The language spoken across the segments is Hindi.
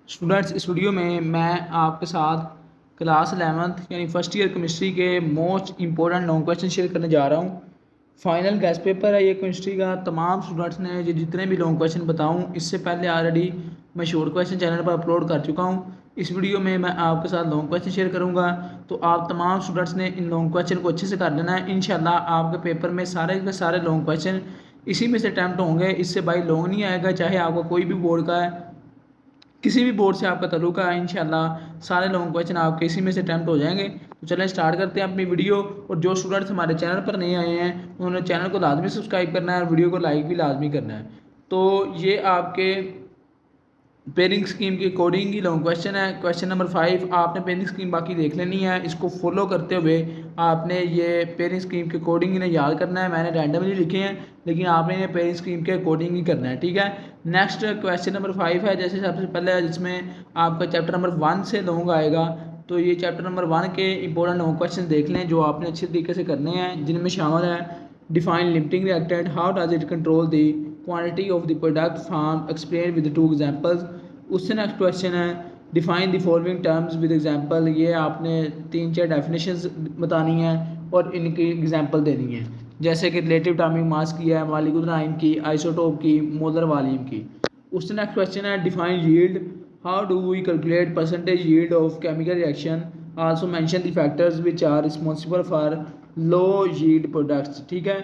स्टूडेंट्स, इस वीडियो में मैं आपके साथ क्लास 11th यानी फर्स्ट ईयर केमिस्ट्री के most important long question share करने जा रहा हूँ। फाइनल गैस पेपर है ये केमिस्ट्री का। तमाम स्टूडेंट्स ने ये जितने भी लॉन्ग क्वेश्चन बताऊँ इससे पहले ऑलरेडी मैं शॉर्ट क्वेश्चन चैनल पर अपलोड कर चुका हूँ। इस वीडियो में मैं आपके साथ लॉन्ग क्वेश्चन शेयर करूँगा, तो आप तमाम स्टूडेंट्स ने इन लॉन्ग क्वेश्चन को अच्छे से कर लेना है। इंशाल्लाह आपके पेपर में सारे के सारे लॉन्ग क्वेश्चन इसी में से अटैम्प्ट होंगे। इससे बाई लॉन्ग नहीं आएगा, चाहे आपका कोई भी बोर्ड का है, किसी भी बोर्ड से आपका ताल्लुका है। इंशाल्लाह सारे लॉन्ग क्वेश्चन आपके इसी में से अटैम्प्ट हो जाएंगे। तो चलें स्टार्ट करते हैं अपनी वीडियो। और जो स्टूडेंट्स हमारे चैनल पर नए आए हैं उन्होंने चैनल को लाजमी सब्सक्राइब करना है और वीडियो को लाइक भी लाजमी करना है। तो ये आपके पेयरिंग स्कीम के अकॉर्डिंग ही लॉन्ग क्वेश्चन है। क्वेश्चन नंबर 5 आपने पेयरिंग स्कीम बाकी देख लेनी है, इसको फॉलो करते हुए आपने ये पेयरिंग स्कीम के अकॉर्डिंग इन्हें याद करना है। मैंने रैंडमली लिखे हैं लेकिन आपने इन्हें पेयरिंग स्कीम के अकॉर्डिंग ही करना है, ठीक है। नेक्स्ट क्वेश्चन नंबर 5 है, जैसे सबसे पहले जिसमें आपका चैप्टर नंबर 1 से लॉन्ग आएगा। तो ये चैप्टर नंबर 1 के इंपॉर्टेंट लॉन्ग क्वेश्चन देख लें जो आपने अच्छे तरीके से करने हैं, जिनमें शामिल है define limiting reactant, how does it control the quantity of the product form, explain with 2 examples. उससे नेक्स्ट क्वेश्चन है define the following terms with example. ये आपने 3-4 डेफिनेशंस बतानी है और इनकी एग्जांपल देनी है, जैसे कि रिलेटिव एटॉमिक मास की है, मॉलिक्यूलर आयन की, आइसोटोप की, मोलर वॉल्यूम की। उससे नेक्स्ट क्वेश्चन है define yield, how do we calculate percentage yield of chemical reaction, also mention the factors which are responsible for low yield products, ठीक है।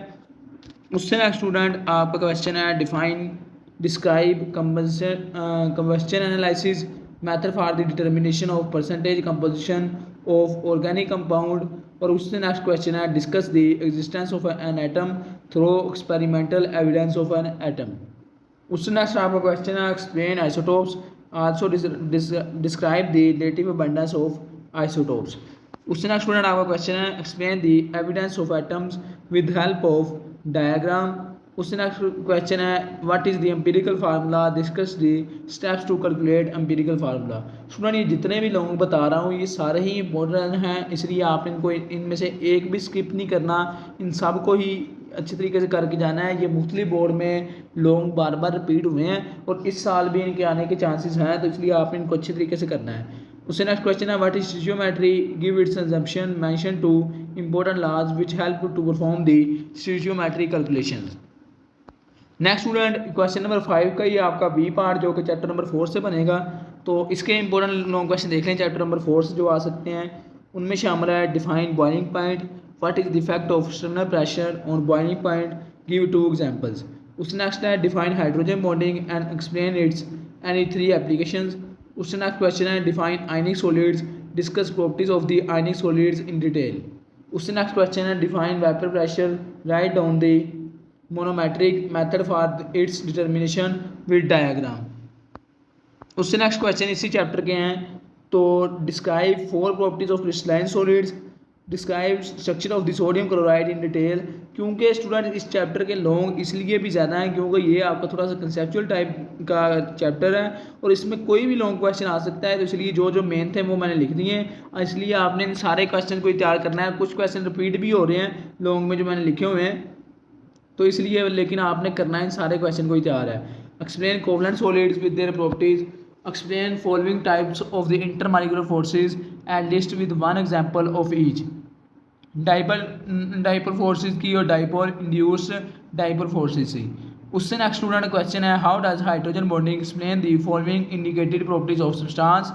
उससे नेक्स्ट स्टूडेंट आपका क्वेश्चन है define describe combustion analysis method for the determination of percentage composition of organic compound. और उससे नेक्स्ट क्वेश्चन है discuss the existence of an atom through experimental evidence of an atom. उससे नेक्स्ट आपका क्वेश्चन है explain isotopes, also describe the relative abundance of isotopes. उससे नेक्स्ट स्टूडेंट आपका क्वेश्चन है explain the evidence of atoms with help of diagram. उससे नेक्स्ट क्वेश्चन है what is the empirical formula, discuss the steps to calculate empirical formula. Student ये जितने भी लोग बता रहा हूँ ये सारे ही इंपॉर्टेंट हैं, इसलिए आप इनको इनमें से एक भी स्किप नहीं करना, इन सब को ही अच्छे तरीके से करके जाना है। ये मुख्तलिफ बोर्ड में लोग बार बार रिपीट हुए हैं और इस साल भी इनके आने के चांसेस हैं, तो इसलिए आप इनको अच्छे तरीके से करना है। उससे नेक्स्ट क्वेश्चन है what is stereometry, give its exemption, mention 2 important laws which help to perform the stereometry calculations. Next student question number 5 का ये आपका बी पार्ट जो कि चैप्टर नंबर 4 से बनेगा। तो इसके इंपॉर्टेंट लॉन्ग क्वेश्चन देख लें चैप्टर नंबर 4 से जो आ सकते हैं। उनमें शामिल है define boiling point, what is the effect of external pressure on boiling point, give 2 examples. उससे नेक्स्ट है define hydrogen bonding and explain its any 3 applications. उससे नेक्स्ट क्वेश्चन है define ionic solids, discuss properties of the ionic solids in detail. उससे नेक्स्ट क्वेश्चन है define vapour pressure, write down the manometric method for its determination with diagram. उससे नेक्स्ट क्वेश्चन इसी चैप्टर के हैं। तो describe 4 properties of crystalline solids, describe structure of the sodium chloride in detail. क्योंकि स्टूडेंट इस चैप्टर के लॉन्ग इसलिए भी ज़्यादा हैं क्योंकि ये आपका थोड़ा सा कंसेप्चुअल टाइप का चैप्टर है और इसमें कोई भी लॉन्ग क्वेश्चन आ सकता है, तो इसलिए जो जो मेन थे वो मैंने लिख दिए हैं। इसलिए आपने इन सारे क्वेश्चन को तैयार करना है। कुछ क्वेश्चन रिपीट भी हो रहे हैं लॉन्ग में जो मैंने लिखे हुए हैं, तो इसलिए लेकिन आपने करना है इन सारे क्वेश्चन को ही तैयार है। Explain covalent solids with their properties, explain following types of the intermolecular forces and list with 1 example of each. Dipole forces की और डाइपोल इंड्यूस्ड डाइपोल फोर्सेस की। उससे नेक्स्ट स्टूडेंट क्वेश्चन है how does hydrogen bonding explain the following indicated properties of substance,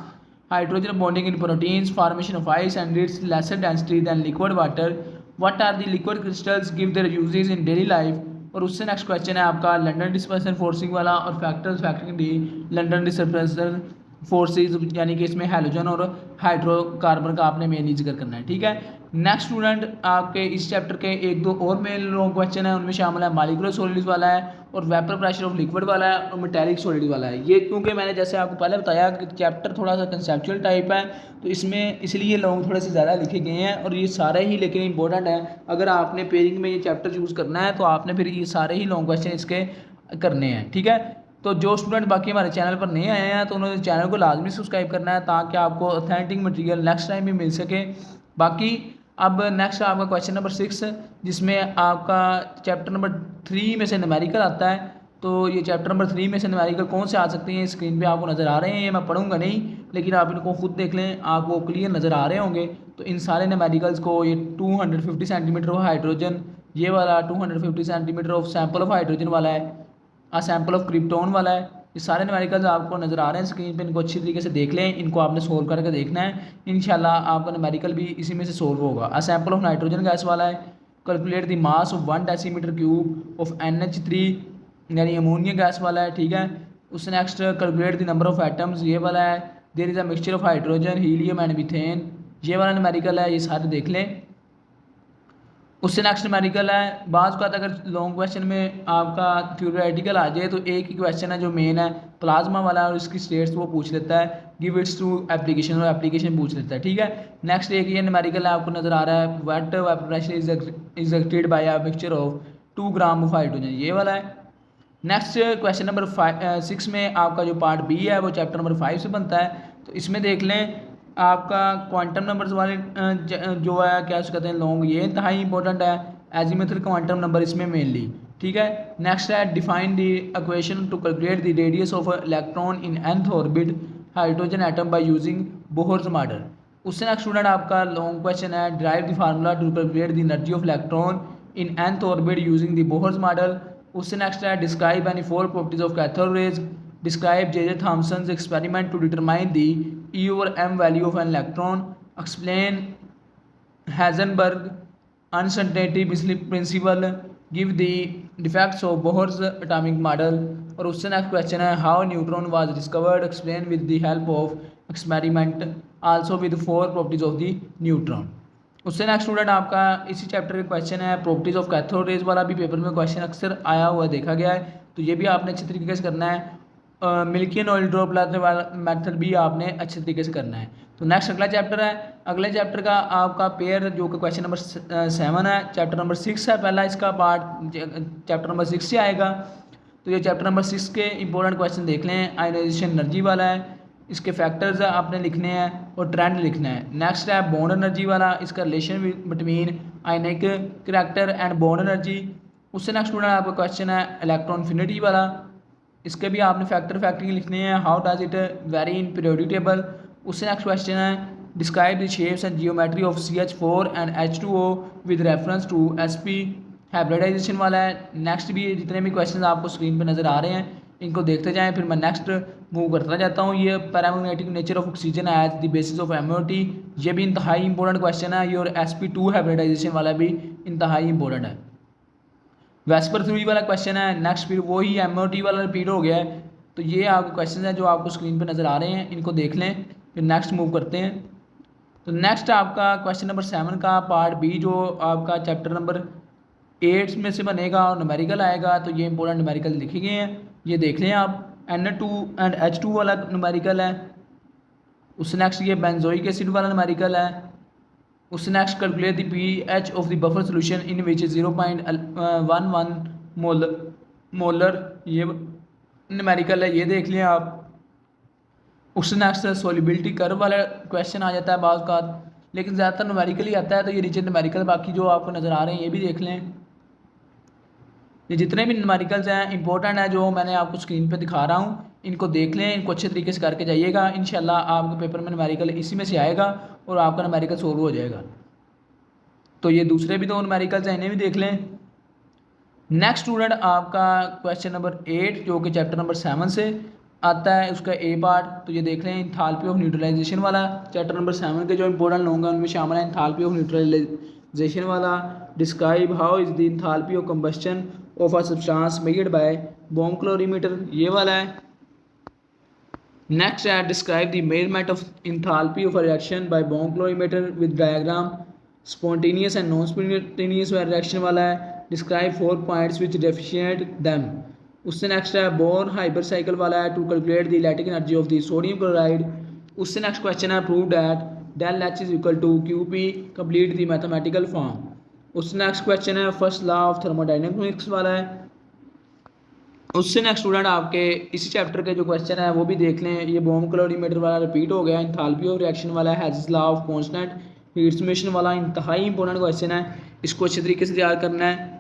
hydrogen bonding in proteins, formation of ice and its lesser density than liquid water, what are the liquid crystals, give there uses in daily life. और उससे नेक्स्ट क्वेश्चन है आपका लंडन डिस्पर्सन फोर्सिंग वाला और फैक्टर्स फैक्टरिंग दी लंडन डिस्पर्सन फोर्सेस, यानी कि इसमें हैलोजन और हाइड्रोकार्बन का आपने मेन जिक्र करना है, ठीक है। नेक्स्ट स्टूडेंट आपके इस चैप्टर के 1-2 और मेन लॉन्ग क्वेश्चन है, उनमें शामिल है मॉलिक्यूलर सॉलिड्स वाला है और वेपर प्रेशर ऑफ लिक्विड वाला है और मेटालिक सॉलिड वाला है। ये क्योंकि मैंने जैसे आपको पहले बताया कि चैप्टर थोड़ा सा कंसेप्चुअल टाइप है, तो इसमें इसलिए लॉन्ग थोड़े से ज़्यादा लिखे गए हैं और ये सारे ही लेकिन इंपॉर्टेंट है। अगर आपने पेयरिंग में ये चैप्टर चूज़ करना है तो आपने फिर ये सारे ही लॉन्ग क्वेश्चन इसके करने हैं, ठीक है। तो जो स्टूडेंट बाकी हमारे चैनल पर नए आए हैं तो उन्होंने चैनल को लाजमी सब्सक्राइब करना है ताकि आपको ऑथेंटिक मटेरियल नेक्स्ट टाइम भी मिल सके। बाकी अब नेक्स्ट आपका क्वेश्चन नंबर 6 जिसमें आपका चैप्टर नंबर 3 में से न्यूमेरिकल आता है। तो ये चैप्टर नंबर 3 में से न्यूमेरिकल कौन से आ सकते हैं स्क्रीन पे आपको नज़र आ रहे हैं। ये मैं पढ़ूंगा नहीं, लेकिन आप इनको खुद देख लें, आपको क्लियर नज़र आ रहे होंगे। तो इन सारे न्यूमेरिकल्स को, ये 250 सेंटीमीटर ऑफ हाइड्रोजन, ये वाला 250 centimetre of sample of hydrogen वाला है, सैंपल ऑफ क्रिप्टोन वाला है, ये सारे न्यूमेरिकल्स आपको नज़र आ रहे हैं स्क्रीन पे। इनको अच्छी तरीके से देख लें, इनको आपने सोल्व करके देखना है। इंशाल्लाह आपका न्यूमेरिकल भी इसी में से सोल्व होगा। सैंपल ऑफ नाइट्रोजन गैस वाला है, calculate the mass of 1 decimetre cube of NH3 यानी अमोनिया गैस वाला है, ठीक है। उससे next calculate the number of atoms, ये वाला है। There is a mixture of hydrogen, helium and methane, ये वाला न्यूमेरिकल है। ये सारे देख लें। उससे नेक्स्ट न्यूमेरिकल है, बाज़ का अगर लॉन्ग क्वेश्चन में आपका थ्योरेटिकल आ जाए तो एक ही क्वेश्चन है जो मेन है प्लाज्मा वाला, और इसकी स्टेट्स वो पूछ लेता है, गिव इट्स टू एप्लीकेशन, और एप्लीकेशन पूछ लेता है, ठीक है। नेक्स्ट एक ये न्यूमेरिकल है आपको नज़र आ रहा है, what vapour pressure is expected by a mixture of 2 gram of hydrogen, ये वाला है। नेक्स्ट क्वेश्चन नंबर 6 में आपका जो पार्ट बी है वो चैप्टर नंबर 5 से बनता है। तो इसमें देख लें आपका क्वांटम नंबर्स वाले जो है क्या कहते हैं लॉन्ग, ये इंतहाई इंपॉर्टेंट है। एजीमुथल क्वांटम नंबर इसमें मेनली, ठीक है। नेक्स्ट है define the equation to calculate the radius of electron in nth orbit hydrogen atom by using Bohr's model. उससे नेक्स्ट स्टूडेंट आपका लॉन्ग क्वेश्चन है, derive the formula to calculate the energy of electron in nth orbit using the Bohr's model. उससे नेक्स्ट है describe any 4 properties of cathode rays, describe J.J. Thomson's experiment to determine the E/m value of an electron, explain Heisenberg uncertainty principle, give the defects of Bohr's atomic model। और उससे नेक्स्ट क्वेश्चन है how neutron was discovered, explain with the help of experiment, also with 4 properties of the neutron. उससे नेक्स्ट स्टूडेंट आपका इसी चैप्टर का क्वेश्चन है प्रॉपर्टीज ऑफ कैथोड रेज वाला, भी पेपर में क्वेश्चन अक्सर आया हुआ देखा गया है, तो ये भी आपने अच्छे तरीके से करना है। मिल्कियन ऑयल ड्रॉप लाने वाला मेथड भी आपने अच्छे तरीके से करना है। तो नेक्स्ट अगला चैप्टर है, अगले चैप्टर का आपका पेयर जो कि क्वेश्चन नंबर 7 है, चैप्टर नंबर 6 है पहला इसका पार्ट, चैप्टर नंबर 6 से आएगा। तो ये चैप्टर नंबर 6 के इंपॉर्टेंट क्वेश्चन देख लें। आयनाइजेशन एनर्जी वाला है, इसके फैक्टर्स आपने लिखने हैं और ट्रेंड लिखना है। नेक्स्ट है बॉन्ड एनर्जी वाला, इसका relation between ionic character and bond energy. उससे नेक्स्ट स्टूडेंट आपका क्वेश्चन है इलेक्ट्रॉनफिनिटी वाला, इसके भी आपने फैक्टरिंग लिखनी है, how does it vary in periodic table. उससे नेक्स्ट क्वेश्चन है describe the shapes and geometry of CH4 and H2O with reference to sp hybridization वाला है। नेक्स्ट भी जितने भी क्वेश्चन आपको स्क्रीन पे नज़र आ रहे हैं इनको देखते जाएं, फिर मैं नेक्स्ट मूव करता जाता हूँ। ये paramagnetic nature of oxygen as the basis of MOT, ये भी इंतहाई इंपॉर्टेंट क्वेश्चन है ये, और sp2 हाइब्रिडाइजेशन वाला भी इंतहाई इंपॉर्टेंट है। वेस्पर थ्योरी वाला क्वेश्चन है। नेक्स्ट फिर वही MOT वाला रिपीट हो गया है। तो ये आपको क्वेश्चन है जो आपको स्क्रीन पे नज़र आ रहे हैं, इनको देख लें, फिर नेक्स्ट मूव करते हैं। तो नेक्स्ट आपका क्वेश्चन नंबर 7 का पार्ट बी जो आपका चैप्टर नंबर 8 में से बनेगा और न्यूमेरिकल आएगा। तो ये इंपॉर्टेंट न्यूमेरिकल लिखे गए हैं, ये देख लें आप। N2 एंड H2 वाला न्यूमेरिकल है। उससे नेक्स्ट ये बेंजोइक एसिड वाला न्यूमेरिकल है। उससे next calculate the pH of the buffer solution in which 0.11 molar, ये न्यूमेरिकल है, ये देख लें आप। उससे नेक्स्ट सोलिबिलिटी कर्व वाला क्वेश्चन आ जाता है बाज़ का, लेकिन ज़्यादातर न्यूमेरिकल ही आता है, तो ये नीचे न्यूमेरिकल बाकी जो आपको नज़र आ रहे हैं ये भी देख लें। ये जितने भी न्यूमेरिकल्स हैं इंपॉर्टेंट है जो मैंने आपको स्क्रीन पे दिखा रहा हूँ, इनको देख लें, इनको अच्छे तरीके से करके जाइएगा। इंशाल्लाह आपके पेपर में न्यूमेरिकल इसी में से आएगा और आपका न्यूमेरिकल सोल्व हो जाएगा। तो ये दूसरे भी 2 न्यूमेरिकल्स हैं, इन्हें भी देख लें। नेक्स्ट स्टूडेंट आपका क्वेश्चन नंबर 8 जो कि चैप्टर नंबर 7 से आता है, उसका ए पार्ट। तो ये देख लें इंथाल्पी ऑफ न्यूट्रलाइजेशन वाला, चैप्टर नंबर 7 के जो इंपॉर्टेंट होंगे उनमें शामिल है इंथाल्पी ऑफ न्यूट्रलाइजेशन वाला। Describe how is the enthalpy of combustion of a substance measured by bomb calorimeter, ये वाला है। नेक्स्ट है describe the measurement of enthalpy of a reaction by bomb calorimeter with diagram. Spontaneous and non spontaneous reaction वाला है। Describe 4 points which deficient them. उससे नेक्स्ट है बोर्न हाइपर साइकिल वाला है, to calculate the electric energy of the sodium chloride. उससे नेक्स्ट क्वेश्चन है prove that del H is equal to QP, complete the mathematical form. उससे नेक्स्ट क्वेश्चन है फर्स्ट लॉ ऑफ थर्मोडायनेमिक्स वाला है। उससे नेक्स्ट स्टूडेंट आपके इसी चैप्टर के जो क्वेश्चन है वो भी देख लें। ये बॉम्ब कैलोरीमीटर वाला रिपीट हो गया। इंथाल्पी ऑफ रिएक्शन वाला है, has law of constant heat summation वाला इंतहाई इंपॉर्टेंट क्वेश्चन है, इसको अच्छे तरीके से तैयार करना है।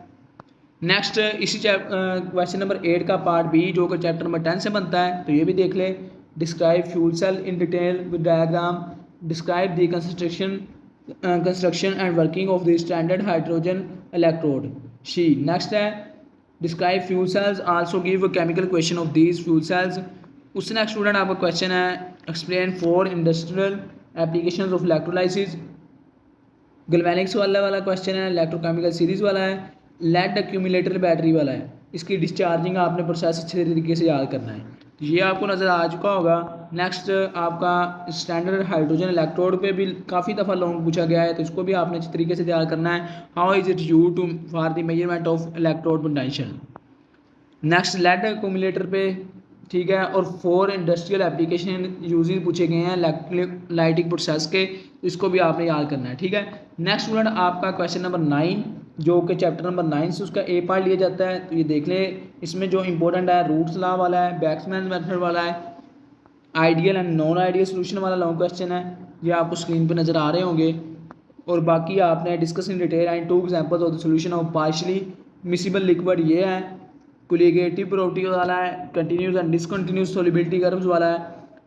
नेक्स्ट इसी क्वेश्चन नंबर 8 का पार्ट बी जो कि चैप्टर नंबर 10 से बनता है, तो ये भी देख ले। Describe fuel cell in detail with diagram, describe the construction and working of the standard hydrogen electrode. शी नेक्स्ट है describe fuel cells, also give chemical question of these fuel cells. उससे नेक्स्ट स्टूडेंट आपका क्वेश्चन है explain 4 industrial applications of electrolysis. Galvanics वाला क्वेश्चन है, इलेक्ट्रोकेमिकल सीरीज वाला है, लेड एक्यूमुलेटर बैटरी वाला है। इसकी डिस्चार्जिंग आपने प्रोसेस अच्छे तरीके से याद करना है, तो ये आपको नज़र आ चुका होगा। नेक्स्ट आपका स्टैंडर्ड हाइड्रोजन इलेक्ट्रोड पे भी काफ़ी दफ़ा लॉन्ग पूछा गया है, तो इसको भी आपने अच्छे तरीके से तैयार करना है। How is it used to for the measurement of electrode potential. Next lead accumulator पे, ठीक है, और 4 इंडस्ट्रियल एप्लीकेशन यूजेस पूछे गए हैं लाइटिंग प्रोसेस के, तो इसको भी आपने याद करना है, ठीक है। नेक्स्ट स्टूडेंट आपका क्वेश्चन नंबर 9 जो कि चैप्टर नंबर 9 से उसका ए पार्ट लिया जाता है, तो ये देख ले। इसमें जो इंपॉर्टेंट है रूट्स लॉ वाला है, बैक्समैन मेथड वाला है, ideal and non ideal solution वाला लॉन्ग क्वेश्चन है, ये आपको स्क्रीन पर नज़र आ रहे होंगे। और बाकी आपने discuss in detail and 2 examples of the solution of partially miscible liquid ये है, कोलिगेटिव प्रॉपर्टी वाला है, continuous and discontinuous solubility curves वाला है,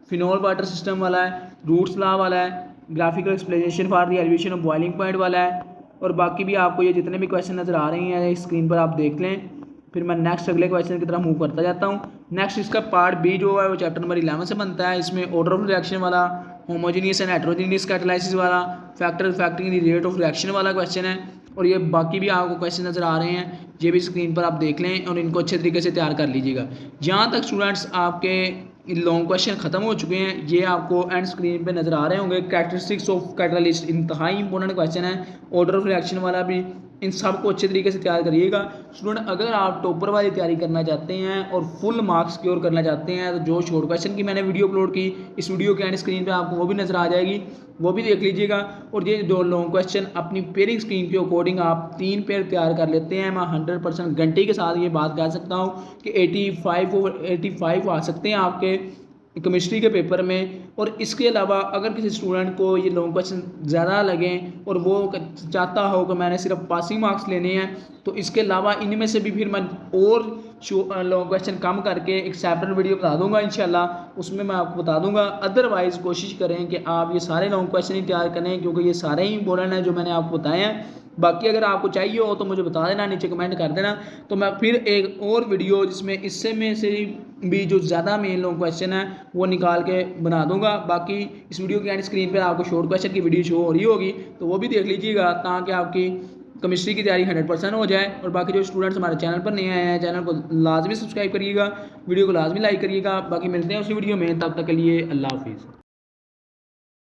फिनोल वाटर सिस्टम वाला है, रूट्स लॉ वाला है, graphical explanation for the elevation of boiling point वाला है। और बाकी भी आपको ये जितने भी क्वेश्चन नज़र आ रहे हैं स्क्रीन पर आप देख लें, फिर मैं नेक्स्ट अगले क्वेश्चन की तरफ मूव करता जाता हूँ। नेक्स्ट इसका पार्ट बी जो है वो चैप्टर नंबर 11 से बनता है। इसमें ऑर्डर ऑफ रिएक्शन वाला, होमोजेनियस एंड हेटेरोजेनियस कैटालाइसिस वाला, factor factoring the rate of reaction वाला क्वेश्चन है। और ये बाकी भी आपको क्वेश्चन नज़र आ रहे हैं, ये भी स्क्रीन पर आप देख लें और इनको अच्छे तरीके से तैयार कर लीजिएगा। जहाँ तक स्टूडेंट्स आपके लॉन्ग क्वेश्चन ख़त्म हो चुके हैं, ये आपको एंड स्क्रीन पे नज़र आ रहे होंगे। कैरेक्टरिस्टिक्स ऑफ कैटालिस्ट इंतहाई इंपॉर्टेंट क्वेश्चन है, ऑर्डर ऑफ रिएक्शन वाला भी, इन सब को अच्छे तरीके से तैयार करिएगा। स्टूडेंट अगर आप टॉपर वाली तैयारी करना चाहते हैं और फुल मार्क्स सिक्योर करना चाहते हैं, तो जो शॉर्ट क्वेश्चन की मैंने वीडियो अपलोड की, इस वीडियो के एंड स्क्रीन पे आपको वो भी नज़र आ जाएगी, वो भी देख लीजिएगा। और ये 2 लॉन्ग क्वेश्चन अपनी पेयरिंग स्कीम के अकॉर्डिंग आप 3 पेयर तैयार कर लेते हैं। मैं 100% गारंटी के साथ ये बात कह सकता हूँ कि 85 आ सकते हैं आपके केमिस्ट्री के पेपर में। और इसके अलावा अगर किसी स्टूडेंट को ये लॉन्ग क्वेश्चन ज़्यादा लगें और वो चाहता हो कि मैंने सिर्फ पासिंग मार्क्स लेने हैं, तो इसके अलावा इनमें से भी फिर मैं और लॉन्ग क्वेश्चन कम करके एक सेपरेट वीडियो बता दूंगा इंशाल्लाह, उसमें मैं आपको बता दूंगा। अदरवाइज़ कोशिश करें कि आप ये सारे लॉन्ग क्वेश्चन ही तैयार करें, क्योंकि ये सारे ही इंपॉर्टेंट हैं जो मैंने आपको बताए हैं। बाकी अगर आपको चाहिए हो तो मुझे बता देना, नीचे कमेंट कर देना, तो मैं फिर एक और वीडियो जिसमें इससे में से भी जो ज़्यादा मेन लॉन्ग क्वेश्चन है वो निकाल के बना दूंगा। बाकी इस वीडियो के एंड स्क्रीन पर आपको शॉर्ट क्वेश्चन की वीडियो शो हो रही होगी, तो वो भी देख लीजिएगा ताकि आपकी केमिस्ट्री की तैयारी 100% हो जाए। और बाकी जो स्टूडेंट्स हमारे चैनल पर नए आए हैं, चैनल को लाजमी सब्सक्राइब करिएगा, वीडियो को लाजमी लाइक करिएगा। बाकी मिलते हैं उसी वीडियो में, तब तक के लिए अल्लाह हाफिज़।